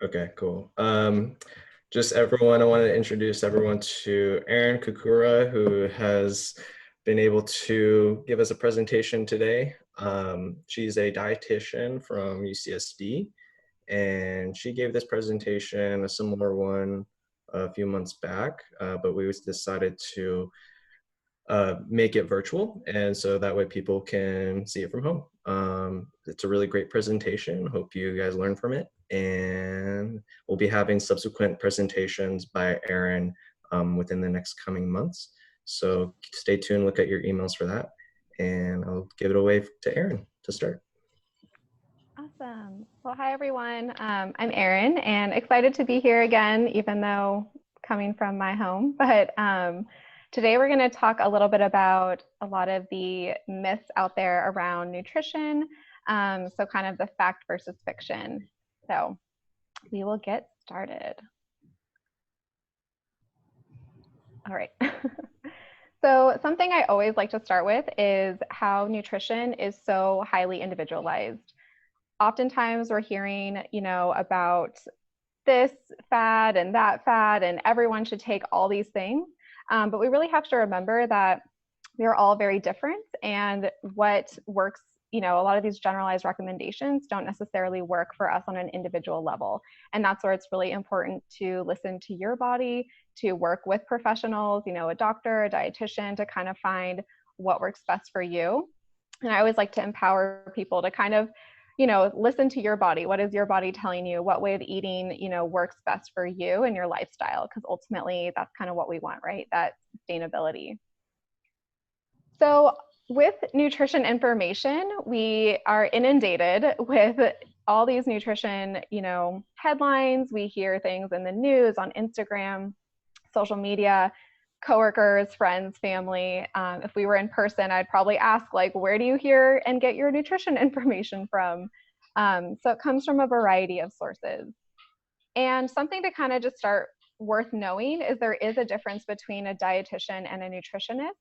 Okay, cool. Just everyone, I want to introduce everyone to Erin Kukura, who has been able to give us a presentation today. She's a dietitian from UCSD, and she gave this presentation, a similar one, a few months back, but we decided to make it virtual, and so that way people can see it from home. It's a really great presentation. Hope you guys learn from it, and we'll be having subsequent presentations by Erin within the next coming months. So stay tuned, look at your emails for that, and I'll give it away to Erin to start. Awesome. Well, hi, everyone. I'm Erin, and excited to be here again, even though coming from my home. But today we're going to talk a little bit about a lot of the myths out there around nutrition. So kind of the fact versus fiction. So we will get started. All right. So something I always like to start with is how nutrition is so highly individualized. Oftentimes we're hearing, about this fad and that fad, and everyone should take all these things. But we really have to remember that we are all very different, and what works, a lot of these generalized recommendations don't necessarily work for us on an individual level. And that's where it's really important to listen to your body, to work with professionals, a doctor, a dietitian, to kind of find what works best for you. And I always like to empower people to kind of listen to your body. What is your body telling you? What way of eating, works best for you and your lifestyle? Because ultimately that's kind of what we want, right? That sustainability. So with nutrition information, we are inundated with all these nutrition, headlines. We hear things in the news, on Instagram, social media, coworkers, friends, family. If we were in person, I'd probably ask, like, where do you hear and get your nutrition information from? So it comes from a variety of sources. And something to kind of just start worth knowing is there is a difference between a dietitian and a nutritionist.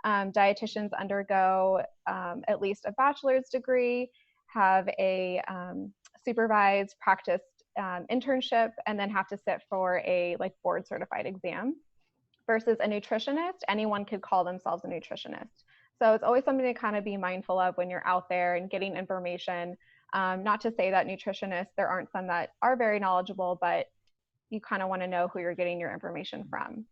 Dietitians undergo at least a bachelor's degree, have a supervised practice internship, and then have to sit for a board certified exam. Versus a nutritionist, anyone could call themselves a nutritionist. So it's always something to kind of be mindful of when you're out there and getting information. Not to say that nutritionists, there aren't some that are very knowledgeable, but you kind of want to know who you're getting your information from.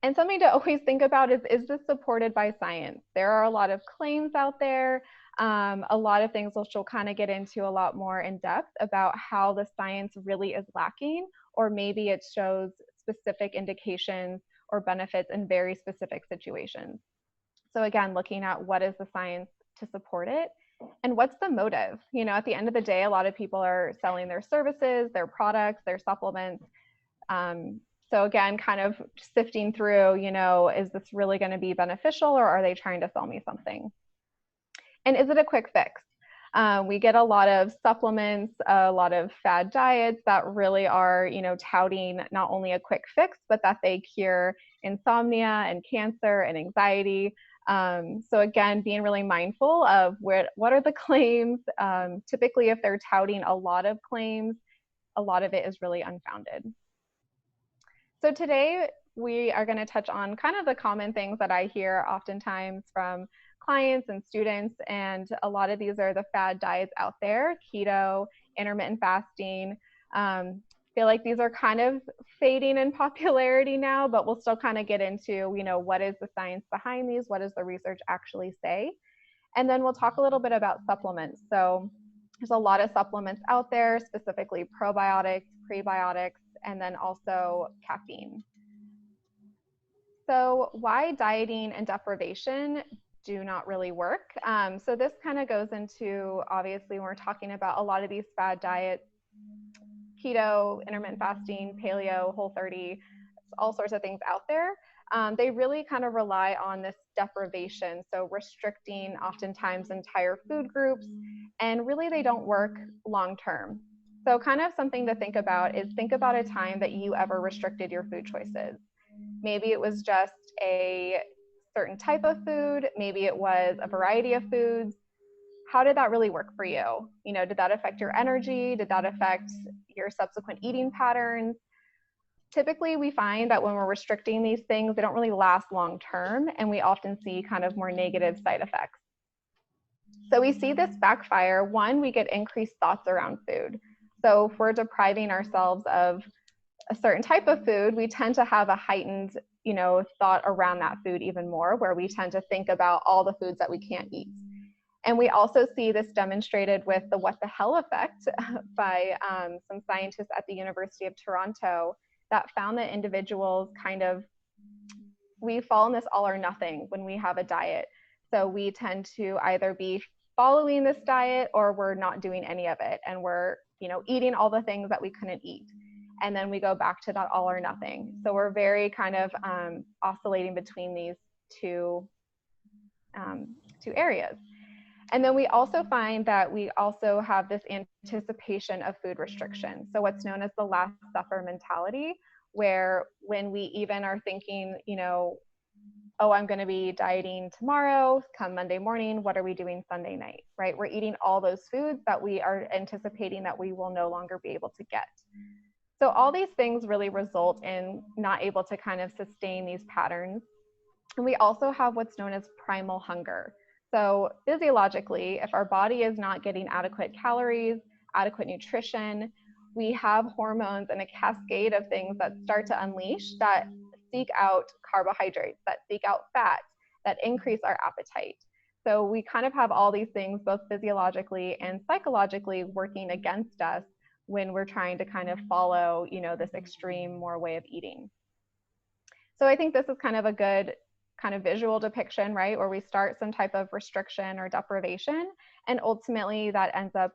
And something to always think about is this supported by science? There are a lot of claims out there, a lot of things which we'll kind of get into a lot more in depth about how the science really is lacking, or maybe it shows specific indications or benefits in very specific situations. So again, looking at what is the science to support it and what's the motive. At the end of the day, a lot of people are selling their services, their products, their supplements. So again, kind of sifting through, is this really going to be beneficial, or are they trying to sell me something? And is it a quick fix? We get a lot of supplements, a lot of fad diets that really are, touting not only a quick fix, but that they cure insomnia and cancer and anxiety. So again, being really mindful of what are the claims. Typically, if they're touting a lot of claims, a lot of it is really unfounded. So today we are going to touch on kind of the common things that I hear oftentimes from clients and students, and a lot of these are the fad diets out there: keto, intermittent fasting. Feel like these are kind of fading in popularity now, but we'll still kind of get into, what is the science behind these? What does the research actually say? And then we'll talk a little bit about supplements. So there's a lot of supplements out there, specifically probiotics, prebiotics, and then also caffeine. So why dieting and deprivation do not really work? So this kind of goes into, obviously, when we're talking about a lot of these fad diets, keto, intermittent fasting, paleo, Whole30, all sorts of things out there. They really kind of rely on this deprivation, so restricting oftentimes entire food groups, and really they don't work long term. So kind of something to think about is, think about a time that you ever restricted your food choices. Maybe it was just a certain type of food, maybe it was a variety of foods. How did that really work for you? Did that affect your energy? Did that affect, your subsequent eating patterns. Typically, we find that when we're restricting these things, they don't really last long term, and we often see kind of more negative side effects. So we see this backfire. One, we get increased thoughts around food. So if we're depriving ourselves of a certain type of food, we tend to have a heightened, thought around that food even more, where we tend to think about all the foods that we can't eat. And we also see this demonstrated with the what the hell effect by some scientists at the University of Toronto that found that individuals we fall in this all or nothing when we have a diet. So we tend to either be following this diet or we're not doing any of it. And we're, eating all the things that we couldn't eat. And then we go back to that all or nothing. So we're very kind of oscillating between these two areas. And then we also find that we also have this anticipation of food restriction. So what's known as the last supper mentality, where when we even are thinking, oh, I'm going to be dieting tomorrow, come Monday morning, what are we doing Sunday night, right? We're eating all those foods that we are anticipating that we will no longer be able to get. So all these things really result in not able to kind of sustain these patterns. And we also have what's known as primal hunger. So physiologically, if our body is not getting adequate calories, adequate nutrition, we have hormones and a cascade of things that start to unleash that seek out carbohydrates, that seek out fats, that increase our appetite. So we kind of have all these things, both physiologically and psychologically, working against us when we're trying to kind of follow, this extreme more way of eating. So I think this is kind of a good kind of visual depiction, right, where we start some type of restriction or deprivation, and ultimately that ends up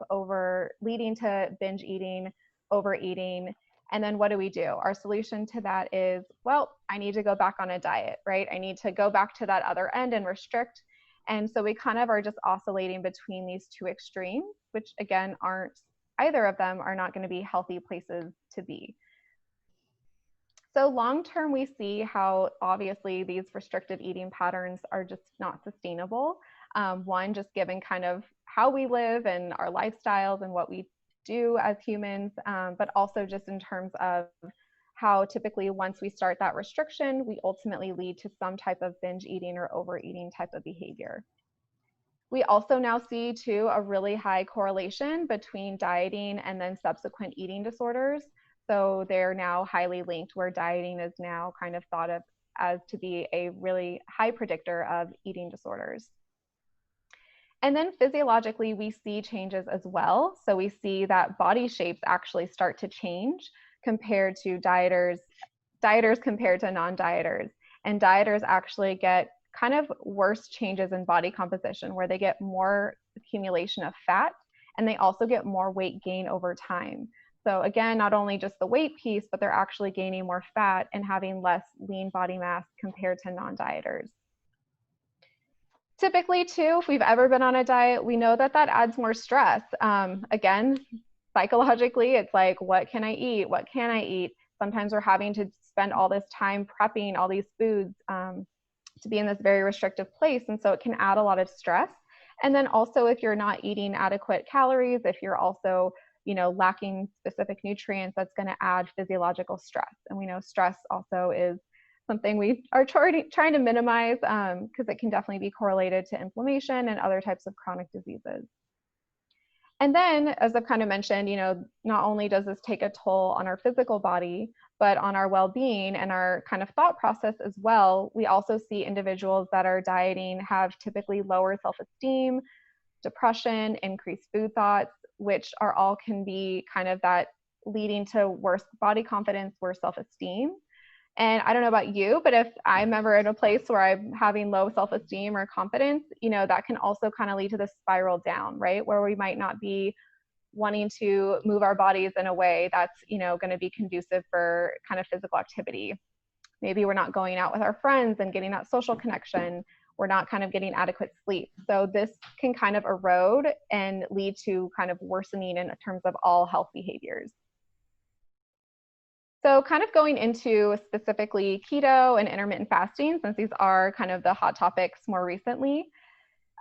leading to binge eating, overeating. And then what do? Our solution to that is, well, I need to go back on a diet, right? I need to go back to that other end and restrict. And so we kind of are just oscillating between these two extremes, which again, either of them are not going to be healthy places to be. So long term, we see how obviously these restrictive eating patterns are just not sustainable. One, just given kind of how we live and our lifestyles and what we do as humans, but also just in terms of how typically once we start that restriction, we ultimately lead to some type of binge eating or overeating type of behavior. We also now see too a really high correlation between dieting and then subsequent eating disorders. So they're now highly linked, where dieting is now kind of thought of as to be a really high predictor of eating disorders. And then physiologically, we see changes as well. So we see that body shapes actually start to change compared to dieters compared to non-dieters. And dieters actually get kind of worse changes in body composition, where they get more accumulation of fat, and they also get more weight gain over time. So again, not only just the weight piece, but they're actually gaining more fat and having less lean body mass compared to non-dieters. Typically too, if we've ever been on a diet, we know that that adds more stress. Again, psychologically, it's like, what can I eat? What can I eat? Sometimes we're having to spend all this time prepping all these foods to be in this very restrictive place. And so it can add a lot of stress. And then also if you're not eating adequate calories, if you're also lacking specific nutrients, that's going to add physiological stress. And we know stress also is something we are trying to minimize because it can definitely be correlated to inflammation and other types of chronic diseases. And then, as I've kind of mentioned, not only does this take a toll on our physical body, but on our well-being and our kind of thought process as well. We also see individuals that are dieting have typically lower self-esteem, depression, increased food thoughts, which are all can be kind of that leading to worse body confidence, worse self-esteem. And I don't know about you, but if I'm ever in a place where I'm having low self-esteem or confidence, that can also kind of lead to this spiral down, right? Where we might not be wanting to move our bodies in a way that's, going to be conducive for kind of physical activity. Maybe we're not going out with our friends and getting that social connection. We're not kind of getting adequate sleep. So this can kind of erode and lead to kind of worsening in terms of all health behaviors. So kind of going into specifically keto and intermittent fasting, since these are kind of the hot topics more recently,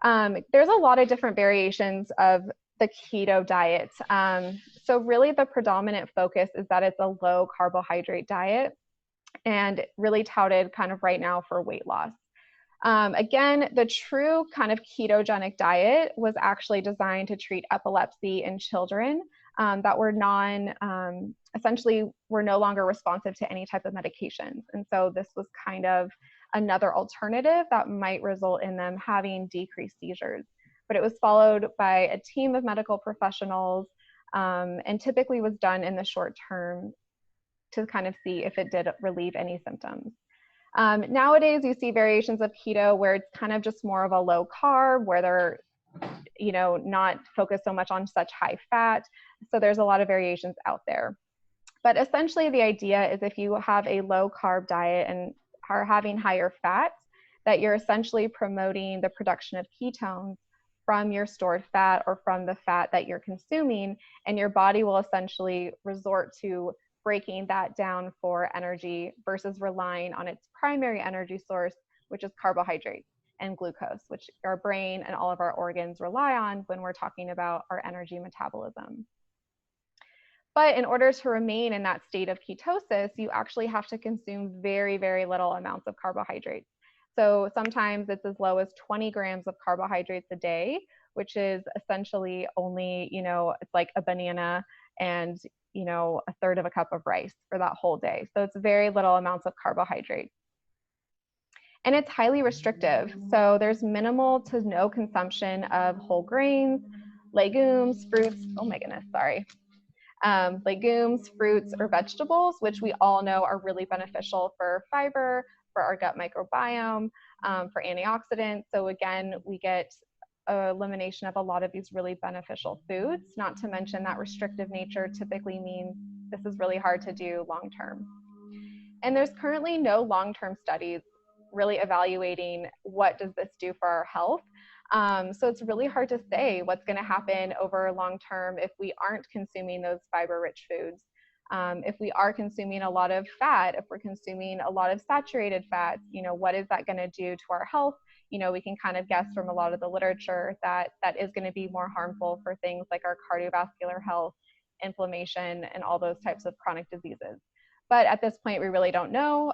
there's a lot of different variations of the keto diet. So really the predominant focus is that it's a low carbohydrate diet and really touted kind of right now for weight loss. Again, the true kind of ketogenic diet was actually designed to treat epilepsy in children that were essentially were no longer responsive to any type of medications. And so this was kind of another alternative that might result in them having decreased seizures. But it was followed by a team of medical professionals and typically was done in the short term to kind of see if it did relieve any symptoms. Nowadays, you see variations of keto where it's kind of just more of a low carb, where they're, not focused so much on such high fat. So there's a lot of variations out there. But essentially, the idea is if you have a low carb diet and are having higher fats, that you're essentially promoting the production of ketones from your stored fat or from the fat that you're consuming, and your body will essentially resort to breaking that down for energy versus relying on its primary energy source, which is carbohydrates and glucose, which our brain and all of our organs rely on when we're talking about our energy metabolism. But in order to remain in that state of ketosis, you actually have to consume very, very little amounts of carbohydrates. So sometimes it's as low as 20 grams of carbohydrates a day, which is essentially only, it's like a banana and, a third of a cup of rice for that whole day. So it's very little amounts of carbohydrates. And it's highly restrictive. So there's minimal to no consumption of whole grains, legumes, fruits. Oh my goodness, sorry. Legumes, fruits, or vegetables, which we all know are really beneficial for fiber, for our gut microbiome, for antioxidants. So again, we get elimination of a lot of these really beneficial foods, not to mention that restrictive nature typically means this is really hard to do long term. And there's currently no long-term studies really evaluating what does this do for our health. So it's really hard to say what's going to happen over long term if we aren't consuming those fiber-rich foods. If we are consuming a lot of fat, if we're consuming a lot of saturated fats, what is that going to do to our health? We can kind of guess from a lot of the literature that that is going to be more harmful for things like our cardiovascular health, inflammation, and all those types of chronic diseases. But at this point, we really don't know,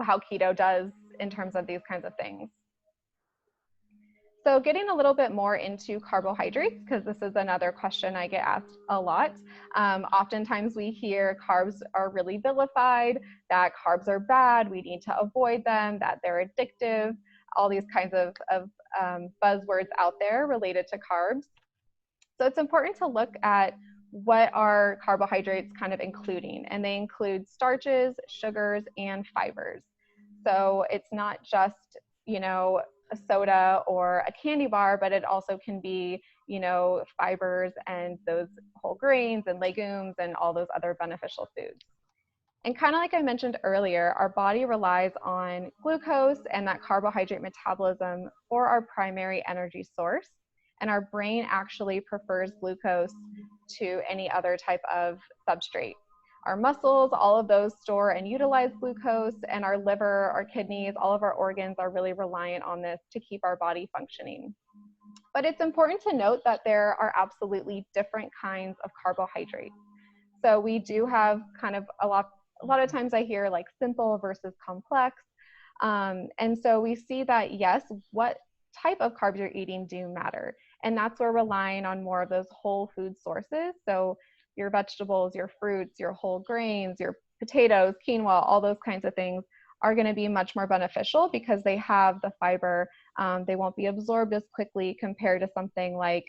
how keto does in terms of these kinds of things. So getting a little bit more into carbohydrates, because this is another question I get asked a lot. Oftentimes we hear carbs are really vilified, that carbs are bad, we need to avoid them, that they're addictive, all these kinds of buzzwords out there related to carbs. So it's important to look at what are carbohydrates kind of including, and they include starches, sugars, and fibers. So it's not just, a soda or a candy bar, but it also can be, fibers and those whole grains and legumes and all those other beneficial foods. And kind of like I mentioned earlier, our body relies on glucose and that carbohydrate metabolism for our primary energy source. And our brain actually prefers glucose to any other type of substrate. Our muscles, all of those store and utilize glucose, and our liver, our kidneys, all of our organs are really reliant on this to keep our body functioning. But it's important to note that there are absolutely different kinds of carbohydrates. So we do have kind of a lot of times I hear like simple versus complex. And so we see that, yes, what type of carbs you're eating do matter. And that's where we're relying on more of those whole food sources. So your vegetables, your fruits, your whole grains, your potatoes, quinoa, all those kinds of things are going to be much more beneficial because they have the fiber. They won't be absorbed as quickly compared to something like,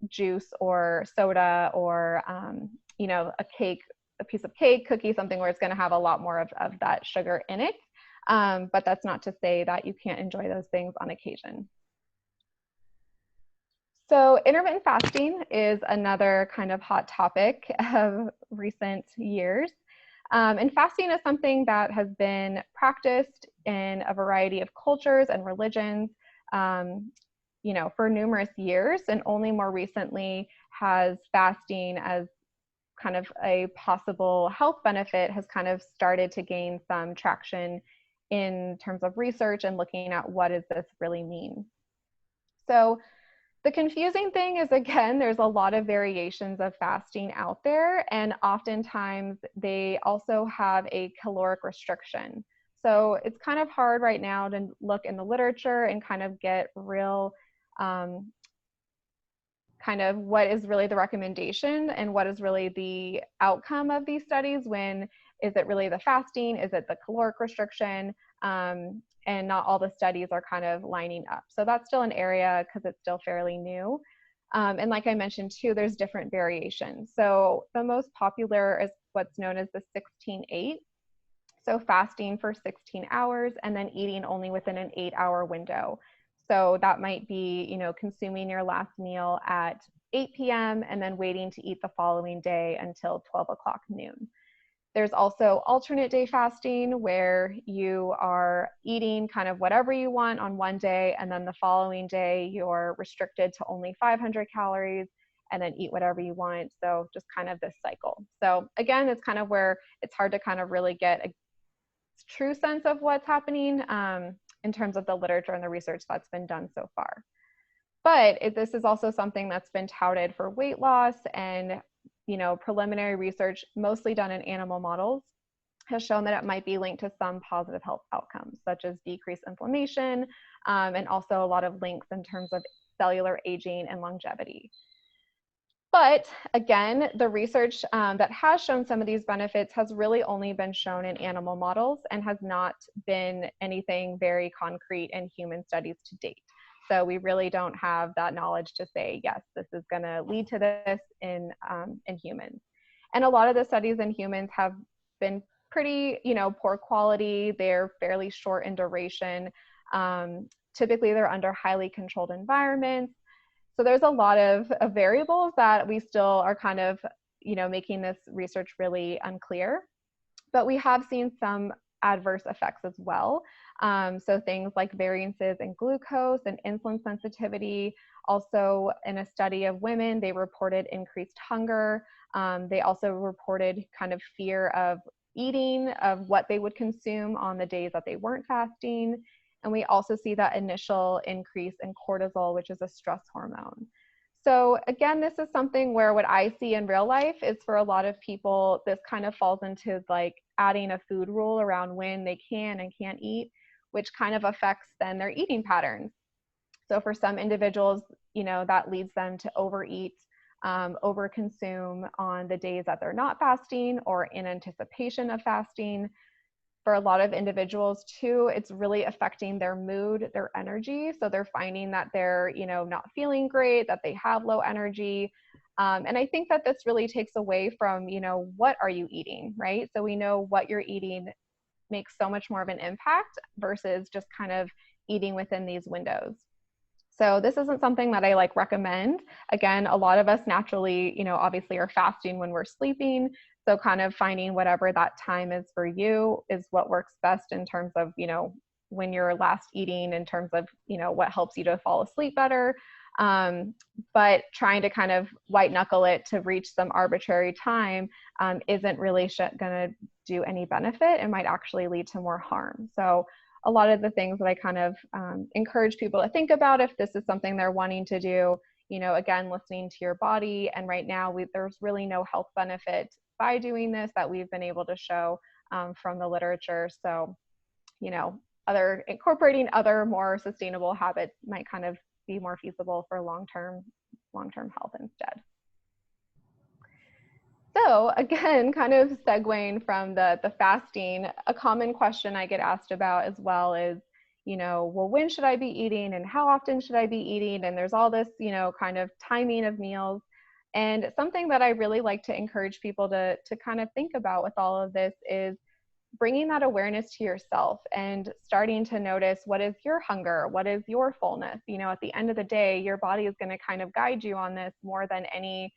juice or soda or, a cake, a piece of cake, cookie, something where it's going to have a lot more of that sugar in it. But that's not to say that you can't enjoy those things on occasion. So intermittent fasting is another kind of hot topic of recent years. And fasting is something that has been practiced in a variety of cultures and religions, for numerous years, and only more recently has fasting as kind of a possible health benefit has kind of started to gain some traction in terms of research and looking at what does this really mean. So The confusing thing is, again, there's a lot of variations of fasting out there, and oftentimes they also have a caloric restriction. So it's kind of hard right now to look in the literature and kind of get real um, kind of what is really the recommendation and what is really the outcome of these studies. When is it really the fasting? Is it the caloric restriction? And not all the studies are kind of lining up. So that's still an area because it's still fairly new. And like I mentioned too, there's different variations. So the most popular is what's known as the 16-8. So fasting for 16 hours and then eating only within an 8-hour window. So that might be, consuming your last meal at 8 p.m. and then waiting to eat the following day until 12 o'clock noon. There's also alternate day fasting, where you are eating kind of whatever you want on one day, and then the following day you're restricted to only 500 calories and then eat whatever you want. So just kind of this cycle. So again, it's kind of where it's hard to kind of really get a true sense of what's happening in terms of the literature and the research that's been done so far. But this is also something that's been touted for weight loss, and preliminary research, mostly done in animal models, has shown that it might be linked to some positive health outcomes, such as decreased inflammation, and also a lot of links in terms of cellular aging and longevity. But again, the research that has shown some of these benefits has really only been shown in animal models and has not been anything very concrete in human studies to date. So we really don't have that knowledge to say, yes, this is going to lead to this in humans. And a lot of the studies in humans have been pretty, poor quality. They're fairly short in duration. Typically, they're under highly controlled environments. So there's a lot of variables that we still are kind of, making this research really unclear. But we have seen some adverse effects as well. So things like variances in glucose and insulin sensitivity. Also, in a study of women, they reported increased hunger. They also reported kind of fear of eating, of what they would consume on the days that they weren't fasting. And we also see that initial increase in cortisol, which is a stress hormone. So again, this is something where what I see in real life is, for a lot of people, this kind of falls into like adding a food rule around when they can and can't eat, which kind of affects then their eating patterns. So for some individuals, that leads them to overeat, overconsume on the days that they're not fasting or in anticipation of fasting. For a lot of individuals too, it's really affecting their mood, their energy. So they're finding that they're, not feeling great, that they have low energy. And I think that this really takes away from, what are you eating, right? So we know what you're eating makes so much more of an impact versus just kind of eating within these windows. So this isn't something that I recommend. Again, a lot of us naturally, obviously are fasting when we're sleeping. So kind of finding whatever that time is for you is what works best in terms of, when you're last eating, in terms of, what helps you to fall asleep better. But trying to kind of white knuckle it to reach some arbitrary time isn't really going to do any benefit and might actually lead to more harm. So a lot of the things that I kind of encourage people to think about if this is something they're wanting to do, again, listening to your body. And right now, there's really no health benefit by doing this that we've been able to show from the literature. So, incorporating other more sustainable habits might kind of be more feasible for long-term health instead. So again, kind of segueing from the fasting, a common question I get asked about as well is, well, when should I be eating and how often should I be eating? And there's all this, kind of timing of meals. And something that I really like to encourage people to kind of think about with all of this is bringing that awareness to yourself and starting to notice, what is your hunger? What is your fullness? At the end of the day, your body is going to kind of guide you on this more than any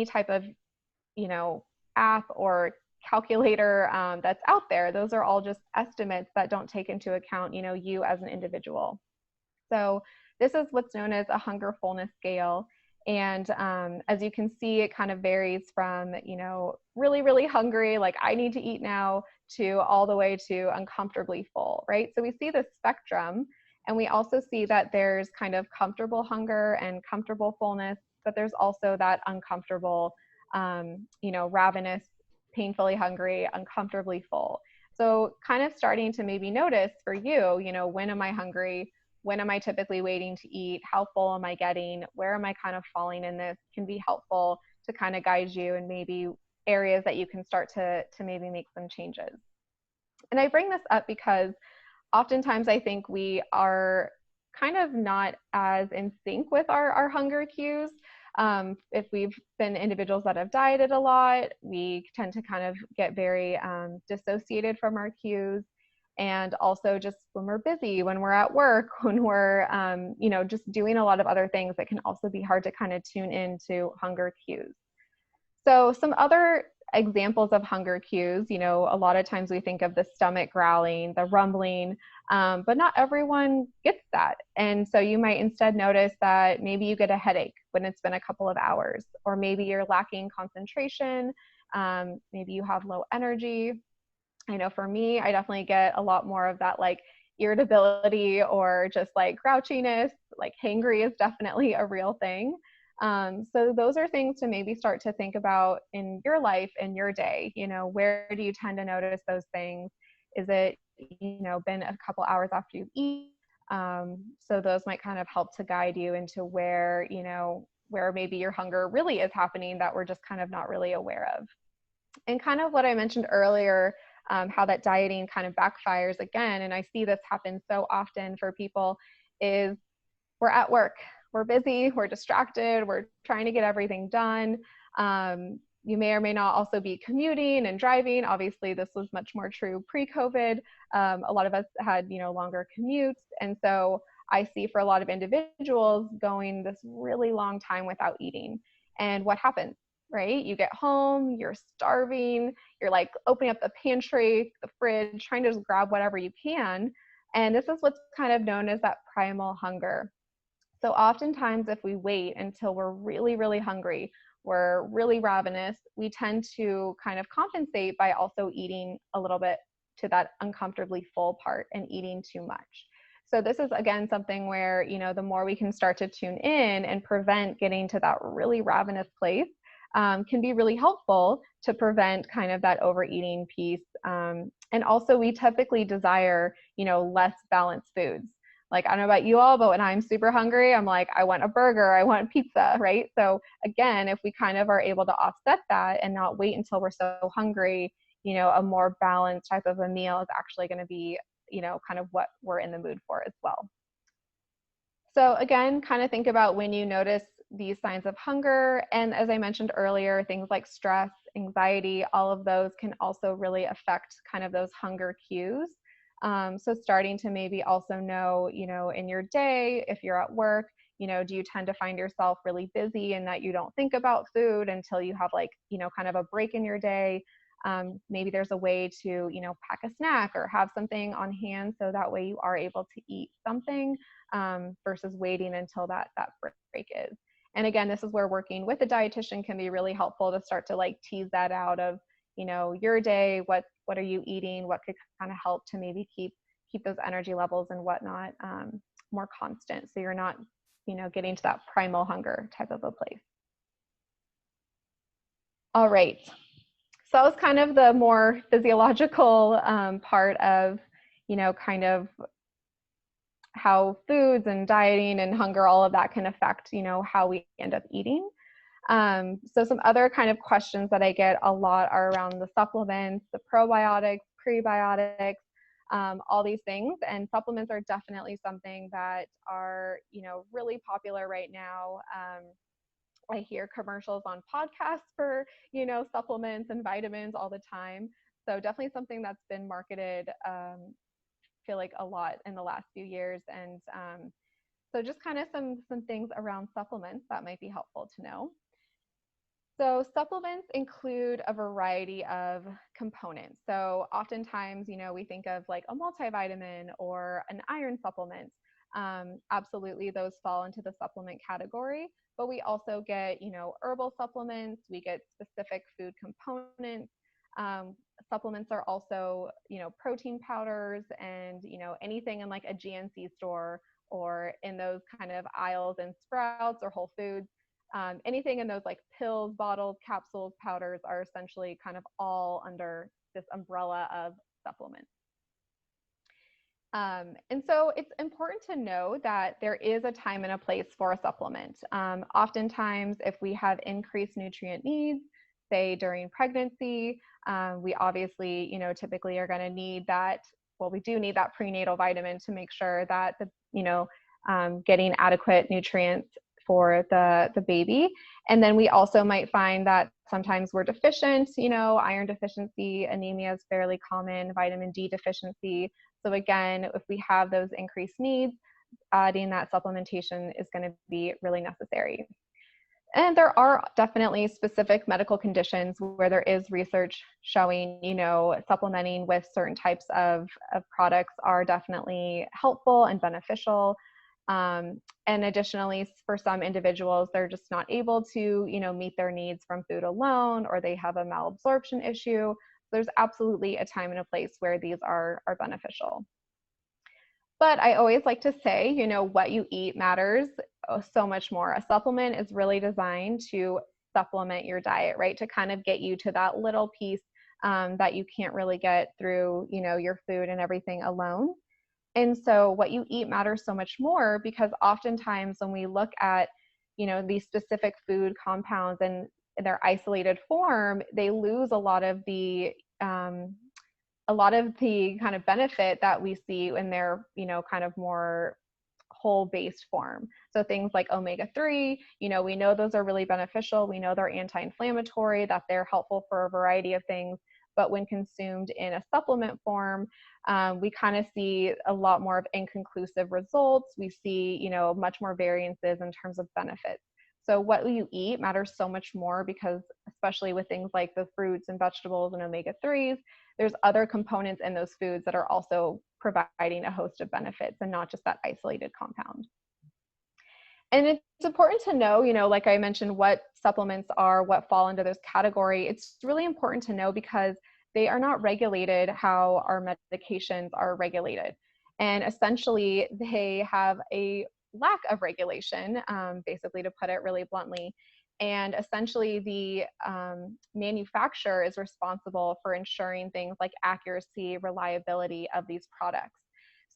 type of app or calculator that's out there. Those are all just estimates that don't take into account, you as an individual. So this is what's known as a hunger fullness scale. And as you can see, it kind of varies from, really, really hungry, like I need to eat now, to all the way to uncomfortably full, right? So we see the spectrum. And we also see that there's kind of comfortable hunger and comfortable fullness, but there's also that uncomfortable, ravenous, painfully hungry, uncomfortably full. So kind of starting to maybe notice for you, when am I hungry? When am I typically waiting to eat? How full am I getting? Where am I kind of falling in this can be helpful to kind of guide you and maybe areas that you can start to maybe make some changes. And I bring this up because oftentimes I think we are kind of not as in sync with our hunger cues. If we've been individuals that have dieted a lot, we tend to kind of get very dissociated from our cues. And also just when we're busy, when we're at work, when we're, just doing a lot of other things, it can also be hard to kind of tune into hunger cues. So some other examples of hunger cues, a lot of times we think of the stomach growling, the rumbling, but not everyone gets that. And so you might instead notice that maybe you get a headache when it's been a couple of hours, or maybe you're lacking concentration, maybe you have low energy. I know for me, I definitely get a lot more of that like irritability or just like grouchiness, like hangry is definitely a real thing. So those are things to maybe start to think about in your life, in your day. Where do you tend to notice those things? Is it, been a couple hours after you eat? So those might kind of help to guide you into where maybe your hunger really is happening that we're just kind of not really aware of. And kind of what I mentioned earlier, how that dieting kind of backfires again, and I see this happen so often for people, is we're at work, we're busy, we're distracted, we're trying to get everything done. You may or may not also be commuting and driving. Obviously, this was much more true pre-COVID. A lot of us had, longer commutes. And so I see for a lot of individuals going this really long time without eating. And what happens, right? You get home, you're starving, you're like opening up the pantry, the fridge, trying to just grab whatever you can. And this is what's kind of known as that primal hunger. So oftentimes if we wait until we're really, really hungry, we're really ravenous, we tend to kind of compensate by also eating a little bit to that uncomfortably full part and eating too much. So this is again something where, the more we can start to tune in and prevent getting to that really ravenous place, can be really helpful to prevent kind of that overeating piece. And also we typically desire, less balanced foods. Like, I don't know about you all, but when I'm super hungry, I'm like, I want a burger, I want pizza, right? So again, if we kind of are able to offset that and not wait until we're so hungry, a more balanced type of a meal is actually going to be, kind of what we're in the mood for as well. So again, kind of think about when you notice these signs of hunger. And as I mentioned earlier, things like stress, anxiety, all of those can also really affect kind of those hunger cues. So starting to maybe also know, in your day, if you're at work, do you tend to find yourself really busy and that you don't think about food until you have like, kind of a break in your day? Maybe there's a way to, pack a snack or have something on hand so that way you are able to eat something versus waiting until that break is. And again, this is where working with a dietitian can be really helpful to start to like tease that out of, your day, what are you eating, what could kind of help to maybe keep those energy levels and whatnot more constant, so you're not, getting to that primal hunger type of a place. All right. So that was kind of the more physiological part of, kind of how foods and dieting and hunger, all of that can affect, how we end up eating. So some other kind of questions that I get a lot are around the supplements, the probiotics, prebiotics, all these things. And supplements are definitely something that are, really popular right now. I hear commercials on podcasts for, supplements and vitamins all the time. So definitely something that's been marketed, I feel like a lot in the last few years. And so just kind of some things around supplements that might be helpful to know. So supplements include a variety of components. So oftentimes, we think of like a multivitamin or an iron supplement. Absolutely, those fall into the supplement category. But we also get, herbal supplements. We get specific food components. Um, Supplements are also, protein powders and, anything in like a GNC store or in those kind of aisles in Sprouts or Whole Foods. Anything in those like pills, bottles, capsules, powders are essentially kind of all under this umbrella of supplements. And so it's important to know that there is a time and a place for a supplement. Oftentimes, if we have increased nutrient needs, say during pregnancy, we obviously, typically are going to need that. Well, we do need that prenatal vitamin to make sure that getting adequate nutrients for the baby. And then we also might find that sometimes we're deficient, iron deficiency, anemia is fairly common, vitamin D deficiency. So again, if we have those increased needs, adding that supplementation is going to be really necessary. And there are definitely specific medical conditions where there is research showing, supplementing with certain types of products are definitely helpful and beneficial. And additionally, for some individuals, they're just not able to, meet their needs from food alone, or they have a malabsorption issue. There's absolutely a time and a place where these are beneficial. But I always like to say, what you eat matters so much more. A supplement is really designed to supplement your diet, right? To kind of get you to that little piece that you can't really get through, your food and everything alone. And so what you eat matters so much more, because oftentimes when we look at, these specific food compounds and in their isolated form, they lose a lot of the kind of benefit that we see in their, kind of more whole-based form. So things like omega-3, we know those are really beneficial. We know they're anti-inflammatory, that they're helpful for a variety of things. But when consumed in a supplement form, we kind of see a lot more of inconclusive results. We see, much more variances in terms of benefits. So what you eat matters so much more, because especially with things like the fruits and vegetables and omega-3s, there's other components in those foods that are also providing a host of benefits and not just that isolated compound. And it's important to know, like I mentioned, what supplements are, what fall under this category. It's really important to know because they are not regulated how our medications are regulated. And essentially, they have a lack of regulation, basically, to put it really bluntly. And essentially, the manufacturer is responsible for ensuring things like accuracy, reliability of these products.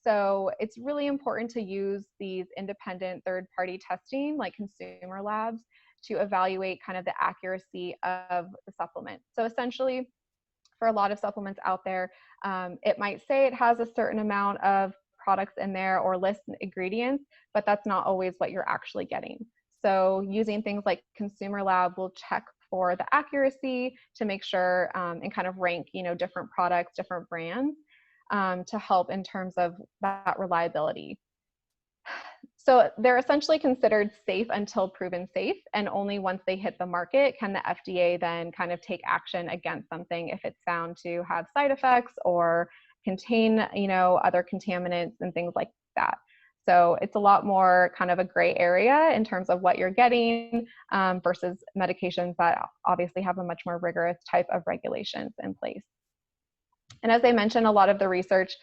So it's really important to use these independent third-party testing, like consumer labs, to evaluate kind of the accuracy of the supplement. So essentially, for a lot of supplements out there, it might say it has a certain amount of products in there or list ingredients, but that's not always what you're actually getting. So using things like Consumer Lab will check for the accuracy to make sure and kind of rank, different products, different brands to help in terms of that reliability. So they're essentially considered safe until proven safe, and only once they hit the market can the FDA then kind of take action against something if it's found to have side effects or contain, other contaminants and things like that. So it's a lot more kind of a gray area in terms of what you're getting versus medications that obviously have a much more rigorous type of regulations in place. And as I mentioned, a lot of the research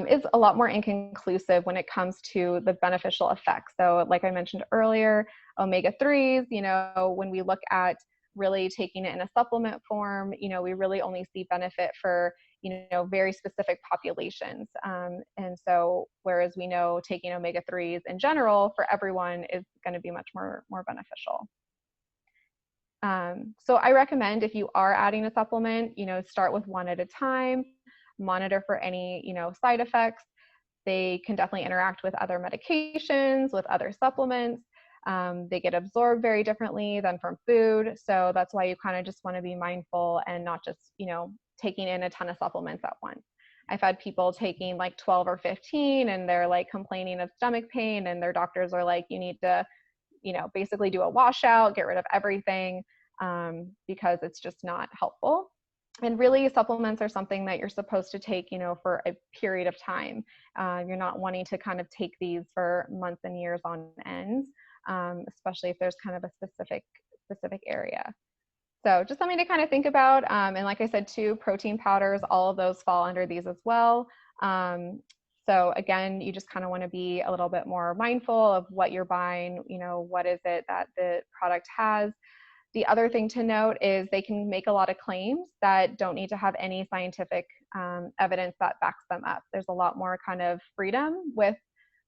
is a lot more inconclusive when it comes to the beneficial effects. So like I mentioned earlier, omega-3s, when we look at really taking it in a supplement form, we really only see benefit for, very specific populations. And so whereas we know taking omega-3s in general for everyone is going to be much more beneficial. So I recommend if you are adding a supplement, start with one at a time, monitor for any, side effects. They can definitely interact with other medications, with other supplements. They get absorbed very differently than from food. So that's why you kind of just want to be mindful and not just, taking in a ton of supplements at once. I've had people taking like 12 or 15 and they're like complaining of stomach pain, and their doctors are like, you need to, basically do a washout, get rid of everything, because it's just not helpful. And really, supplements are something that you're supposed to take, for a period of time. You're not wanting to kind of take these for months and years on end, especially if there's kind of a specific area. So just something to kind of think about. And like I said, too, protein powders, all of those fall under these as well. So again, you just kind of want to be a little bit more mindful of what you're buying, what is it that the product has. The other thing to note is they can make a lot of claims that don't need to have any scientific evidence that backs them up. There's a lot more kind of freedom with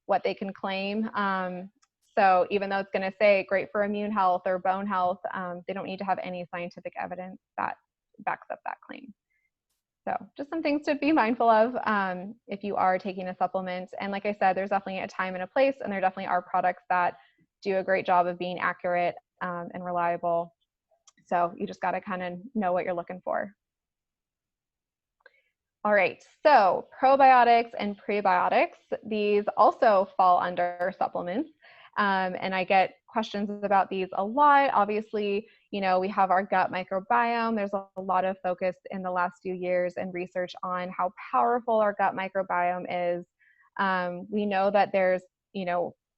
what they can claim. So even though it's going to say great for immune health or bone health, they don't need to have any scientific evidence that backs up that claim. So just some things to be mindful of if you are taking a supplement. And like I said, there's definitely a time and a place, and there definitely are products that do a great job of being accurate and reliable. So you just got to kind of know what you're looking for. All right, so probiotics and prebiotics, these also fall under supplements. And I get questions about these a lot. Obviously, we have our gut microbiome. There's a lot of focus in the last few years and research on how powerful our gut microbiome is. We know that there's,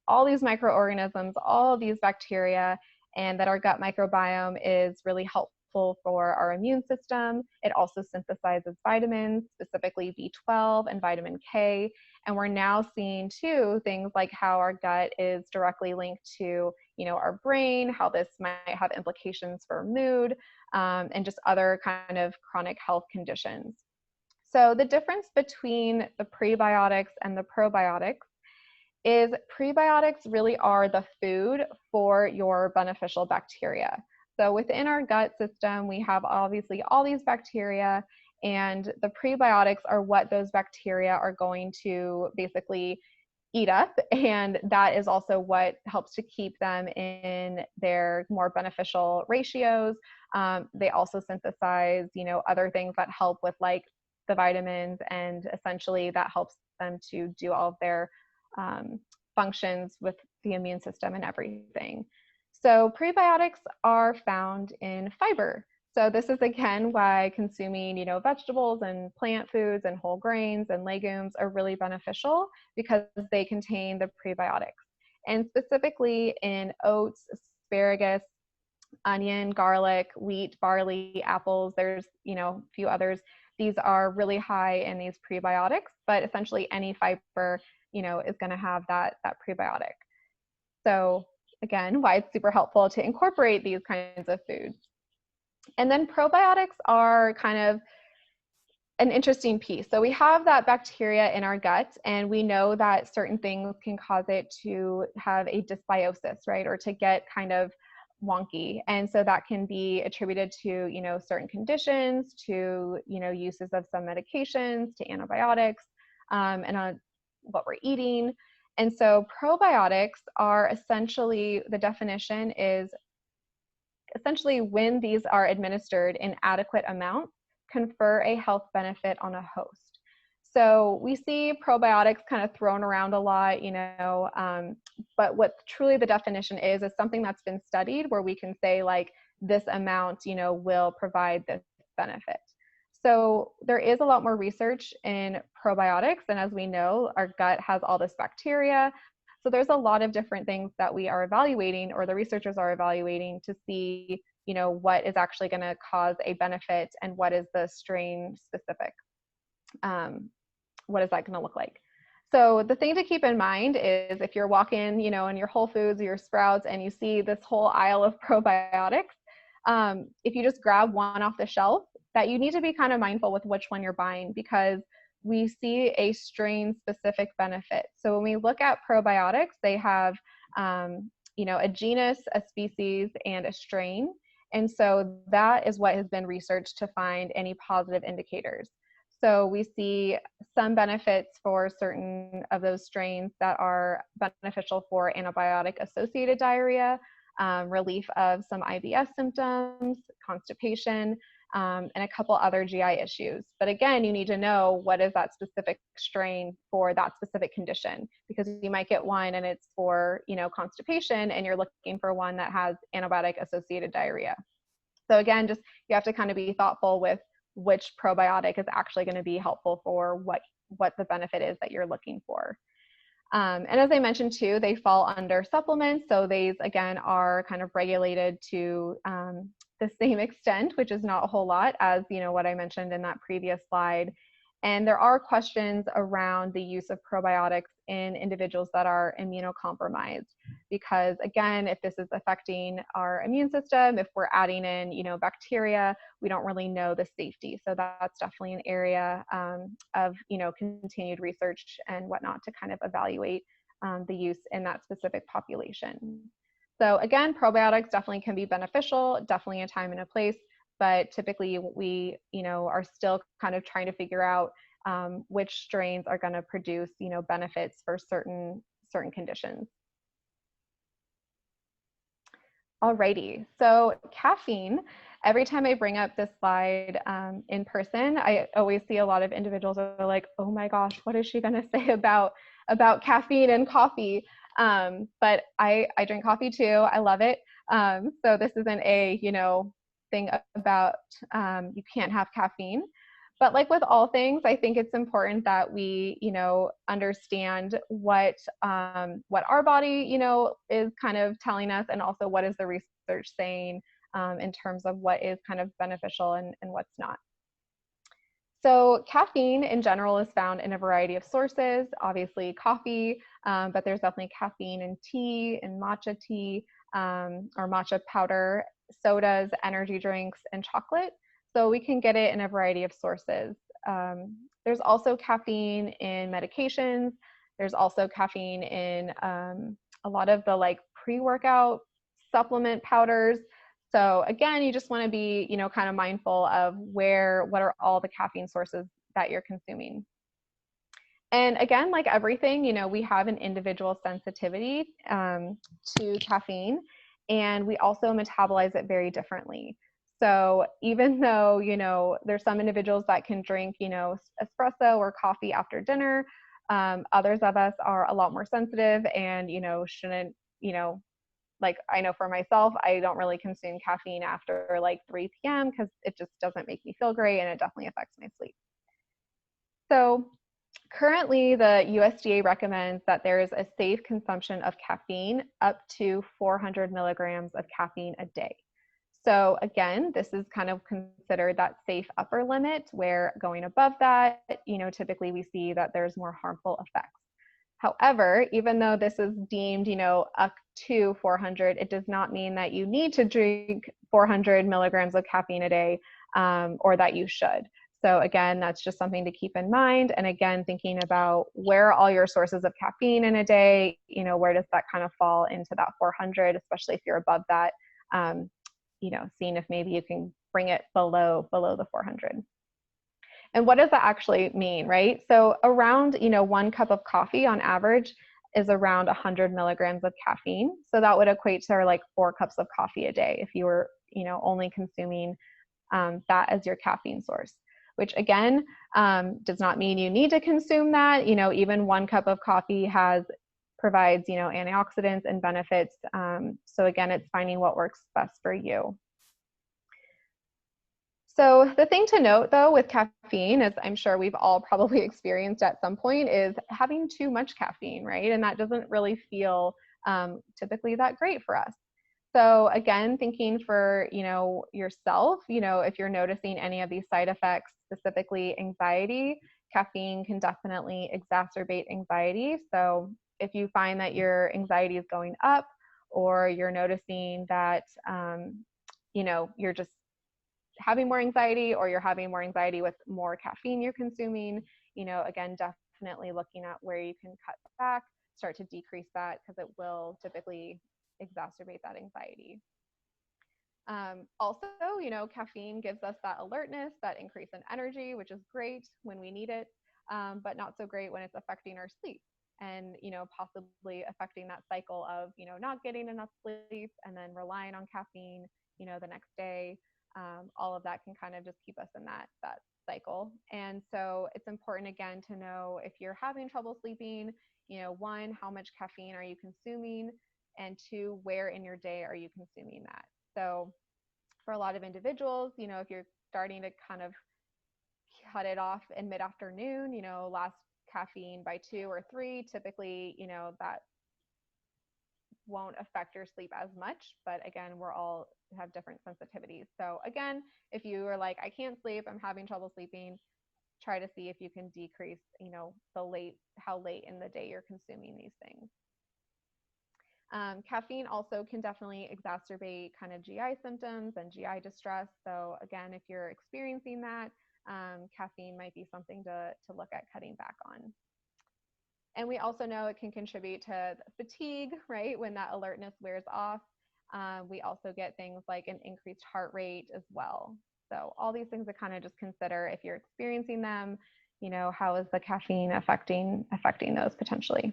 all these microorganisms, all of these bacteria, and that our gut microbiome is really helpful for our immune system. It also synthesizes vitamins, specifically B12 and vitamin K. And we're now seeing too things like how our gut is directly linked to, our brain, how this might have implications for mood, and just other kind of chronic health conditions. So the difference between the prebiotics and the probiotics is prebiotics really are the food for your beneficial bacteria. So within our gut system, we have obviously all these bacteria, and the prebiotics are what those bacteria are going to basically eat up. And that is also what helps to keep them in their more beneficial ratios. They also synthesize, other things that help with like the vitamins, and essentially that helps them to do all of their functions with the immune system and everything. So prebiotics are found in fiber. So this is again why consuming, vegetables and plant foods and whole grains and legumes are really beneficial, because they contain the prebiotics. And specifically in oats, asparagus, onion, garlic, wheat, barley, apples, there's, a few others. These are really high in these prebiotics, but essentially any fiber, is going to have that prebiotic. So again, why it's super helpful to incorporate these kinds of foods. And then probiotics are kind of an interesting piece. So we have that bacteria in our gut, and we know that certain things can cause it to have a dysbiosis, right? Or to get kind of wonky. And so that can be attributed to, certain conditions, to, uses of some medications, to antibiotics, and on what we're eating. And so probiotics are essentially, the definition is essentially when these are administered in adequate amounts, confer a health benefit on a host. So we see probiotics kind of thrown around a lot, but what truly the definition is something that's been studied, where we can say like this amount, will provide this benefit. So there is a lot more research in probiotics, and as we know, our gut has all this bacteria. So there's a lot of different things that we are evaluating, or the researchers are evaluating, to see, what is actually going to cause a benefit and what is the strain specific. What is that going to look like? So the thing to keep in mind is if you're walking, in your Whole Foods or your Sprouts and you see this whole aisle of probiotics, if you just grab one off the shelf, that you need to be kind of mindful with which one you're buying, because we see a strain specific benefit. So when we look at probiotics, they have, a genus, a species, and a strain. And so that is what has been researched to find any positive indicators. So we see some benefits for certain of those strains that are beneficial for antibiotic-associated diarrhea, relief of some IBS symptoms, constipation, and a couple other GI issues. But again, you need to know what is that specific strain for that specific condition, because you might get one and it's for, constipation, and you're looking for one that has antibiotic-associated diarrhea. So again, just you have to kind of be thoughtful with which probiotic is actually going to be helpful for what the benefit is that you're looking for. And as I mentioned too, they fall under supplements. So these again are kind of regulated to the same extent, which is not a whole lot, as what I mentioned in that previous slide. And there are questions around the use of probiotics in individuals that are immunocompromised, because again, if this is affecting our immune system, if we're adding in, bacteria, we don't really know the safety. So that's definitely an area of, continued research and whatnot to kind of evaluate the use in that specific population. So again, probiotics definitely can be beneficial, definitely a time and a place, but typically we, are still kind of trying to figure out which strains are going to produce, benefits for certain conditions. Alrighty, so caffeine. Every time I bring up this slide in person, I always see a lot of individuals are like, "Oh my gosh, what is she going to say about caffeine and coffee?" But I drink coffee too. I love it. So this isn't a thing about you can't have caffeine. But like with all things, I think it's important that we, understand what our body, is kind of telling us, and also what is the research saying in terms of what is kind of beneficial and what's not. So caffeine in general is found in a variety of sources, obviously coffee, but there's definitely caffeine in tea, in matcha tea, or matcha powder, sodas, energy drinks, and chocolate. So we can get it in a variety of sources. There's also caffeine in medications. There's also caffeine in a lot of the like pre-workout supplement powders. So again, you just want to be, kind of mindful of what are all the caffeine sources that you're consuming. And again, like everything, we have an individual sensitivity to caffeine, and we also metabolize it very differently. So even though, there's some individuals that can drink, espresso or coffee after dinner, others of us are a lot more sensitive and, shouldn't, like I know for myself, I don't really consume caffeine after like 3 p.m. because it just doesn't make me feel great, and it definitely affects my sleep. So currently, the USDA recommends that there is a safe consumption of caffeine up to 400 milligrams of caffeine a day. So again, this is kind of considered that safe upper limit, where going above that, typically we see that there's more harmful effects. However, even though this is deemed, up to 400, it does not mean that you need to drink 400 milligrams of caffeine a day, or that you should. So again, that's just something to keep in mind. And again, thinking about where are all your sources of caffeine in a day, where does that kind of fall into that 400, especially if you're above that, seeing if maybe you can bring it below the 400. And what does that actually mean, right? So around, 1 cup of coffee on average is around 100 milligrams of caffeine. So that would equate to like 4 cups of coffee a day if you were, only consuming that as your caffeine source, which again, does not mean you need to consume that. Even 1 cup of coffee provides, antioxidants and benefits. So again, it's finding what works best for you. So the thing to note though with caffeine, as I'm sure we've all probably experienced at some point, is having too much caffeine, right? And that doesn't really feel typically that great for us. So again, thinking for, yourself, if you're noticing any of these side effects, specifically anxiety, caffeine can definitely exacerbate anxiety. So if you find that your anxiety is going up, or you're noticing that, you're just having more anxiety, or you're having more anxiety with more caffeine you're consuming, again, definitely looking at where you can cut back, start to decrease that, because it will typically exacerbate that anxiety. Also, caffeine gives us that alertness, that increase in energy, which is great when we need it, but not so great when it's affecting our sleep, and, possibly affecting that cycle of, not getting enough sleep and then relying on caffeine, the next day. All of that can kind of just keep us in that cycle. And so it's important, again, to know if you're having trouble sleeping, 1, how much caffeine are you consuming? And 2, where in your day are you consuming that? So for a lot of individuals, if you're starting to kind of cut it off in mid-afternoon, last caffeine by 2 or 3, typically, that won't affect your sleep as much. But again, we're all have different sensitivities. So again, if you are like, I can't sleep, I'm having trouble sleeping, try to see if you can decrease, how late in the day you're consuming these things. Caffeine also can definitely exacerbate kind of GI symptoms and GI distress. So again, if you're experiencing that, caffeine might be something to look at cutting back on. And we also know it can contribute to fatigue, right? When that alertness wears off. We also get things like an increased heart rate as well. So all these things to kind of just consider if you're experiencing them, how is the caffeine affecting those potentially?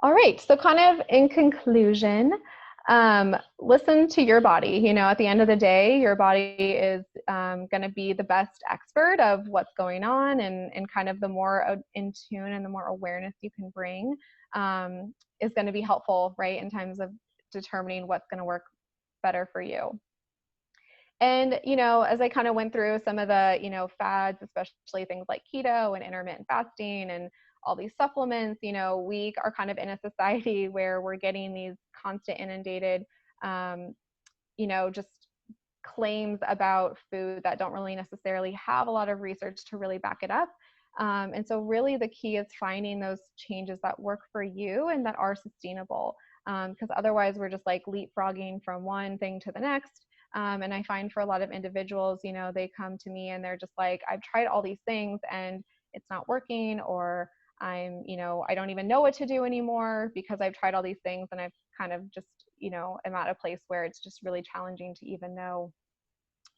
All right, so kind of in conclusion, listen to your body. At the end of the day, your body is going to be the best expert of what's going on, and kind of the more in tune and the more awareness you can bring is going to be helpful, right, in terms of determining what's going to work better for you. And, as I kind of went through some of the, fads, especially things like keto and intermittent fasting and all these supplements, we are kind of in a society where we're getting these constant inundated, just claims about food that don't really necessarily have a lot of research to really back it up. And so really the key is finding those changes that work for you and that are sustainable. Because otherwise we're just like leapfrogging from one thing to the next. And I find for a lot of individuals, they come to me and they're just like, I've tried all these things and it's not working, or I don't even know what to do anymore because I've tried all these things and I've kind of just, am at a place where it's just really challenging to even know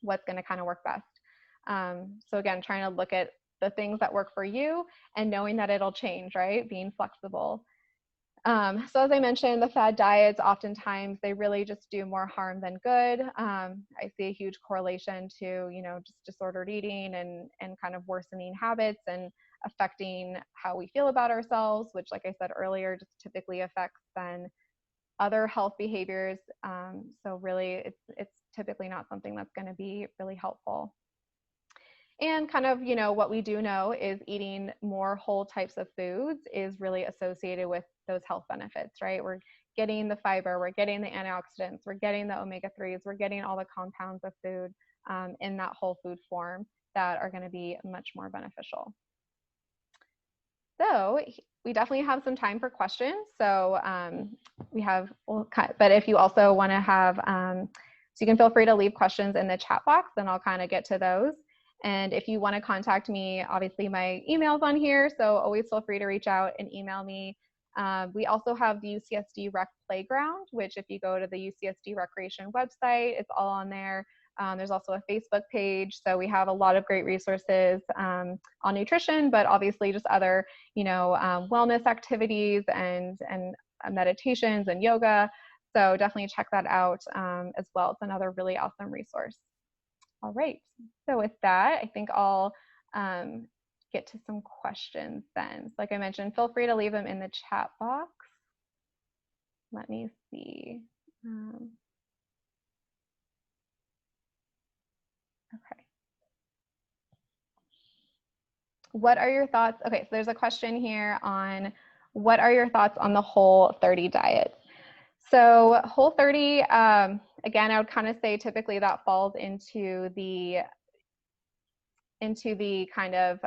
what's going to kind of work best. So again, trying to look at the things that work for you and knowing that it'll change, right? Being flexible. So as I mentioned, the fad diets, oftentimes they really just do more harm than good. I see a huge correlation to, just disordered eating and kind of worsening habits and affecting how we feel about ourselves, which, like I said earlier, just typically affects then other health behaviors. So really it's typically not something that's going to be really helpful. And kind of, what we do know is eating more whole types of foods is really associated with those health benefits, right? We're getting the fiber, we're getting the antioxidants, we're getting the omega-3s, we're getting all the compounds of food in that whole food form that are going to be much more beneficial. So we definitely have some time for questions. So but if you also want to have, so you can feel free to leave questions in the chat box and I'll kind of get to those. And if you want to contact me, obviously my email's on here, so always feel free to reach out and email me. We also have the UCSD Rec Playground, which if you go to the UCSD Recreation website, it's all on there. There's also a Facebook page, so we have a lot of great resources on nutrition, but obviously just other, wellness activities and meditations and yoga. So definitely check that out as well. It's another really awesome resource. All right, so with that, I think I'll get to some questions then. So like I mentioned, feel free to leave them in the chat box. Let me see. Okay. What are your thoughts? Okay, so there's a question here on what are your thoughts on the Whole30 diet? So Whole30, again, I would kind of say typically that falls into the kind of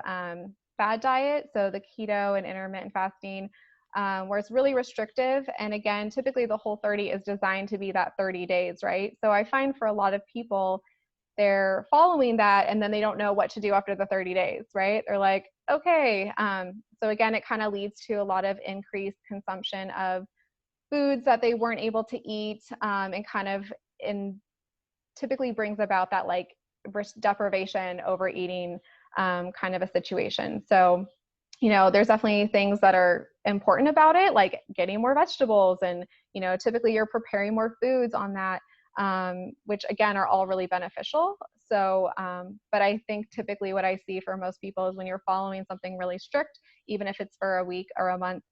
fad diet, so the keto and intermittent fasting, where it's really restrictive. And again, typically the Whole30 is designed to be that 30 days, right? So I find for a lot of people, they're following that and then they don't know what to do after the 30 days, right? They're like, okay. So again, it kind of leads to a lot of increased consumption of foods that they weren't able to eat, and kind of typically brings about that like deprivation, overeating kind of a situation. So, there's definitely things that are important about it, like getting more vegetables and, typically you're preparing more foods on that, which again are all really beneficial. So, but I think typically what I see for most people is when you're following something really strict, even if it's for a week or a month,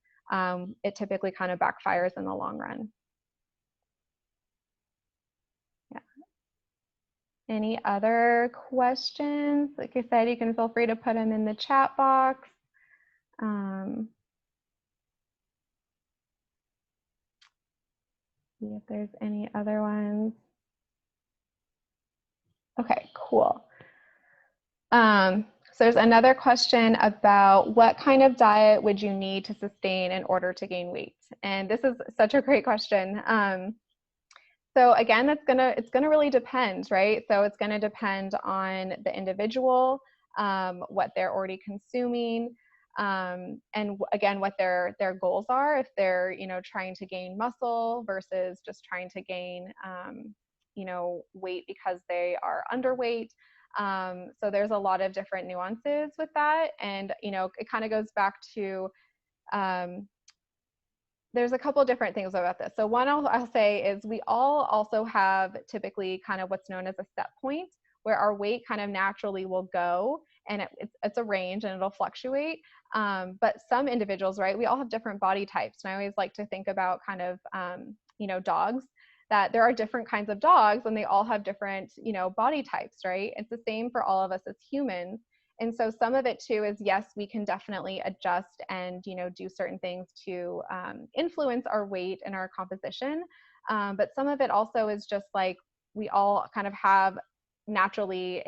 it typically kind of backfires in the long run. Yeah. Any other questions? Like I said, you can feel free to put them in the chat box. See if there's any other ones. Okay, cool. So there's another question about what kind of diet would you need to sustain in order to gain weight? And this is such a great question. So again, it's gonna really depend, right? So it's gonna depend on the individual, what they're already consuming, and again, what their goals are. If they're trying to gain muscle versus just trying to gain weight because they are underweight. So there's a lot of different nuances with that, and it kind of goes back to um, there's a couple different things about this. So one I'll say is we all also have typically kind of what's known as a set point where our weight kind of naturally will go, and it's a range and it'll fluctuate. But some individuals, right, we all have different body types. And I always like to think about kind of, dogs, that there are different kinds of dogs and they all have different, body types, right? It's the same for all of us as humans. And so some of it too is, yes, we can definitely adjust and do certain things to influence our weight and our composition. But some of it also is just like we all kind of have naturally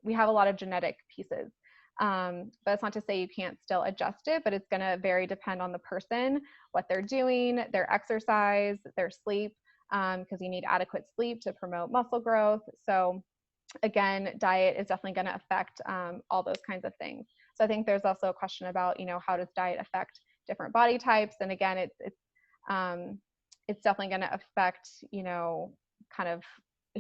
we have a lot of genetic pieces. But it's not to say you can't still adjust it, but it's going to very depend on the person, what they're doing, their exercise, their sleep, because you need adequate sleep to promote muscle growth. So again, diet is definitely going to affect all those kinds of things. So I think there's also a question about, how does diet affect different body types? And again, it's definitely going to affect, kind of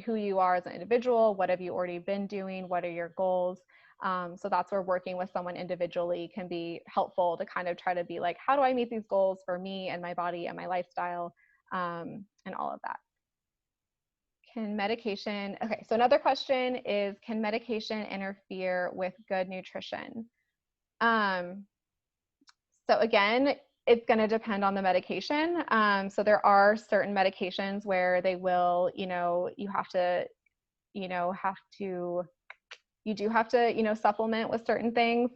who you are as an individual. What have you already been doing? What are your goals? So that's where working with someone individually can be helpful to kind of try to be like, how do I meet these goals for me and my body and my lifestyle, and all of that. Okay, so another question is, can medication interfere with good nutrition? So again, it's going to depend on the medication. So there are certain medications where they will, you have to, you do have to, supplement with certain things.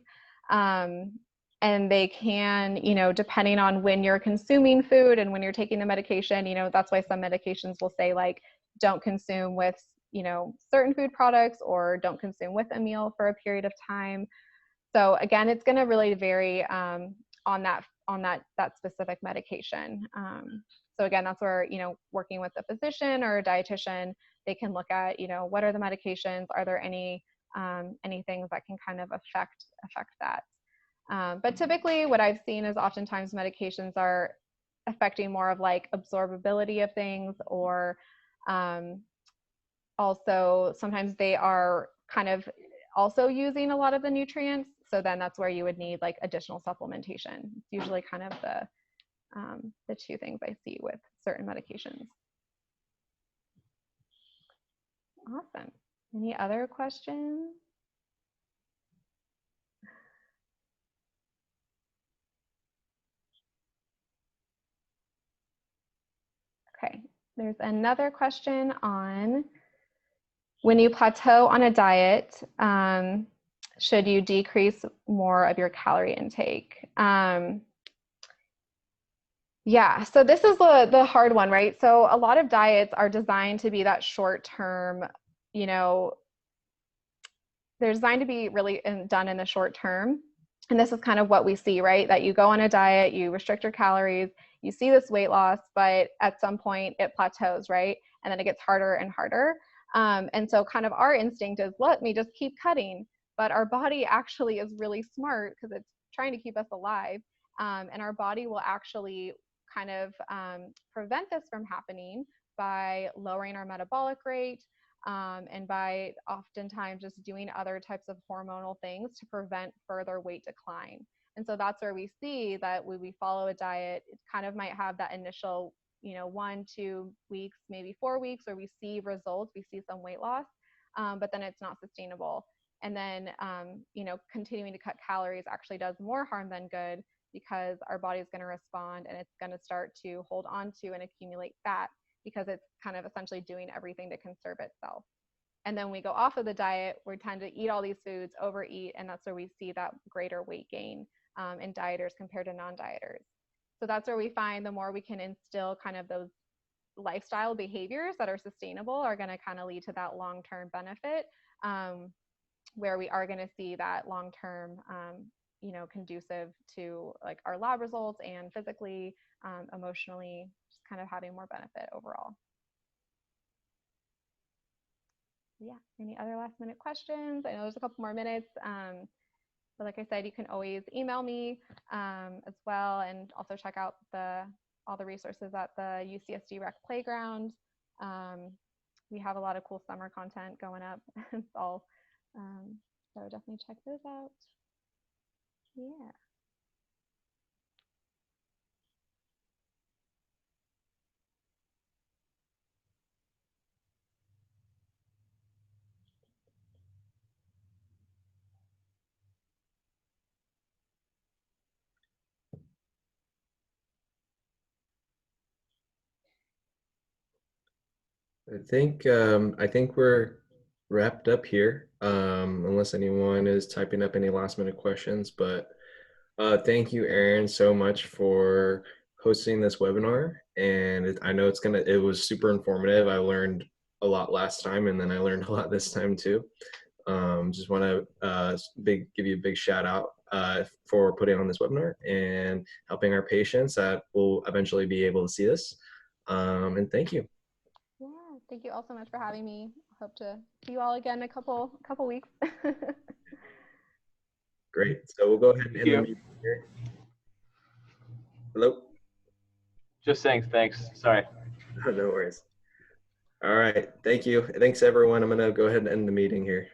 And they can, depending on when you're consuming food and when you're taking the medication, that's why some medications will say like, don't consume with, certain food products, or don't consume with a meal for a period of time. So again, it's going to really vary on that specific medication. So again, that's where, working with a physician or a dietitian, they can look at, what are the medications? Are there any things that can kind of affect that? But typically what I've seen is oftentimes medications are affecting more of like absorbability of things, or also sometimes they are kind of also using a lot of the nutrients. So then that's where you would need like additional supplementation. It's usually kind of the two things I see with certain medications. Awesome. Any other questions? Okay, there's another question on, when you plateau on a diet, should you decrease more of your calorie intake? Yeah, so this is the hard one, right? So a lot of diets are designed to be that short term, they're designed to be really done in the short term. And this is kind of what we see, right? That you go on a diet, you restrict your calories, you see this weight loss, but at some point it plateaus, right? And then it gets harder and harder. And so kind of our instinct is, let me just keep cutting. But our body actually is really smart because it's trying to keep us alive. And our body will actually kind of prevent this from happening by lowering our metabolic rate, and by oftentimes just doing other types of hormonal things to prevent further weight decline. And so that's where we see that when we follow a diet, it kind of might have that initial, 1-2 weeks, maybe 4 weeks, where we see results, we see some weight loss, but then it's not sustainable. And then, continuing to cut calories actually does more harm than good, because our body is going to respond and it's going to start to hold on to and accumulate fat, because it's kind of essentially doing everything to conserve itself. And then we go off of the diet, we tend to eat all these foods, overeat, and that's where we see that greater weight gain in dieters compared to non-dieters. So that's where we find the more we can instill kind of those lifestyle behaviors that are sustainable are going to kind of lead to that long-term benefit, where we are going to see that long-term, conducive to like our lab results and physically, emotionally, just kind of having more benefit overall. Yeah. Any other last minute questions? I know there's a couple more minutes. But like I said, you can always email me, as well, and also check out all the resources at the UCSD Rec Playground. Um, we have a lot of cool summer content going up. It's all, so definitely check those out. Yeah. I think we're wrapped up here, unless anyone is typing up any last minute questions. But thank you, Aaron, so much for hosting this webinar. And I know it was super informative. I learned a lot last time, and then I learned a lot this time too. Just want to give you a big shout out for putting on this webinar and helping our patients that will eventually be able to see this. And thank you. Yeah. Thank you all so much for having me. Hope to see you all again in a couple weeks. Great. So we'll go ahead and Thank end the you. meeting here. Hello? Just saying thanks. Sorry. No worries. All right. Thank you. Thanks, everyone. I'm going to go ahead and end the meeting here.